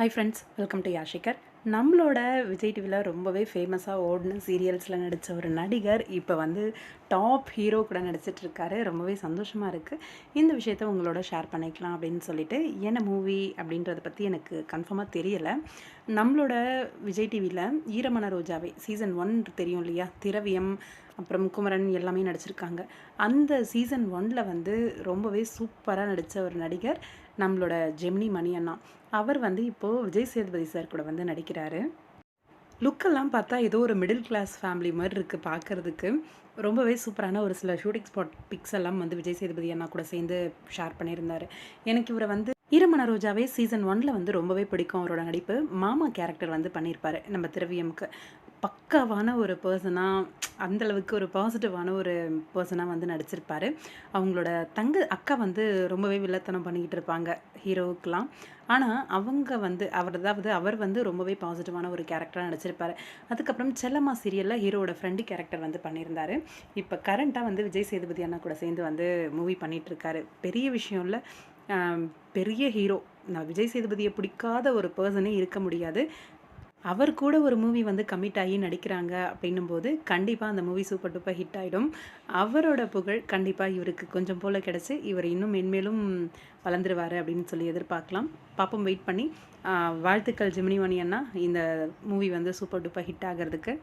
Hi friends, welcome to யாஷிகர். நம்மளோட விஜய் டிவியில் ரொம்பவே ஃபேமஸாக ஓடின சீரியல்ஸில் நடித்த ஒரு நடிகர் இப்போ வந்து டாப் ஹீரோ கூட நடிச்சிட்ருக்காரு. ரொம்பவே சந்தோஷமாக இருக்குது. இந்த விஷயத்த உங்களோட ஷேர் பண்ணிக்கலாம் அப்படின்னு சொல்லிட்டு, என்ன மூவி அப்படின்றத பற்றி எனக்கு கன்ஃபார்மாக தெரியலை. நம்மளோட விஜய் டிவியில் ஈரமன ரோஜாவே சீசன் 1 தெரியும் இல்லையா? திரவியம் அப்புறம் குமரன் எல்லாமே நடிச்சிருக்காங்க. அந்த சீசன் 1 வந்து ரொம்பவே சூப்பராக நடித்த ஒரு நடிகர் நம்மளோட ஜெமினி மணி அண்ணா. அவர் வந்து இப்போது விஜய் சேதுபதி சார் கூட வந்து நடிக்கிறாரு. லுக்கெல்லாம் பார்த்தா ஏதோ ஒரு மிடில் கிளாஸ் ஃபேமிலி மாதிரி இருக்குது பார்க்குறதுக்கு. ரொம்பவே சூப்பரான ஒரு சில ஷூட்டிங் ஸ்பாட் பிக்ஸ் எல்லாம் வந்து விஜய் சேதுபதி அண்ணா கூட சேர்ந்து ஷேர் பண்ணியிருந்தார். எனக்கு இவரை வந்து ஈரமன ரோஜாவே சீசன் 1 வந்து ரொம்பவே பிடிக்கும். அவரோட நடிப்பு. மாமா கேரக்டர் வந்து பண்ணியிருப்பார் நம்ம திரவியமுக்கு. பக்காவான ஒரு பர்சனாக, அந்தளவுக்கு ஒரு பாசிட்டிவான ஒரு பர்சனாக வந்து நடிச்சிருப்பார். அவங்களோட அக்கா வந்து ரொம்பவே வில்லத்தனம் பண்ணிக்கிட்டு இருப்பாங்க ஹீரோவுக்கெலாம். ஆனால் அவங்க வந்து அவர் வந்து ரொம்பவே பாசிட்டிவான ஒரு கேரக்டராக நடிச்சிருப்பார். அதுக்கப்புறம் செல்லம்மா சீரியலில் ஹீரோவோட ஃப்ரெண்டு கேரக்டர் வந்து பண்ணியிருந்தார். இப்போ கரண்ட்டாக வந்து விஜய் சேதுபதி அண்ணா கூட சேர்ந்து வந்து மூவி பண்ணிகிட்ருக்காரு. பெரிய விஷயம் இல்லை, பெரிய ஹீரோ. நான் விஜய் சேதுபதியை பிடிக்காத ஒரு பர்சனே இருக்க முடியாது. அவர் கூட ஒரு மூவி வந்து கமிட் ஆகி நடிக்கிறாங்க அப்படின்னும்போது கண்டிப்பாக அந்த மூவி சூப்பர் டூப்பர் ஹிட் ஆகிடும். அவரோட புகழ் கண்டிப்பாக இவருக்கு கொஞ்சம் போல் கிடச்சி இவர் இன்னும் மென்மேலும் வளர்ந்துருவார் அப்படின்னு சொல்லி எதிர்பார்க்கலாம். பாப்போம், வெயிட் பண்ணி. வாழ்த்துக்கள் ஜெமினி மணி அண்ணா, இந்த மூவி வந்து சூப்பர் டூப்பர் ஹிட் ஆகிறதுக்கு.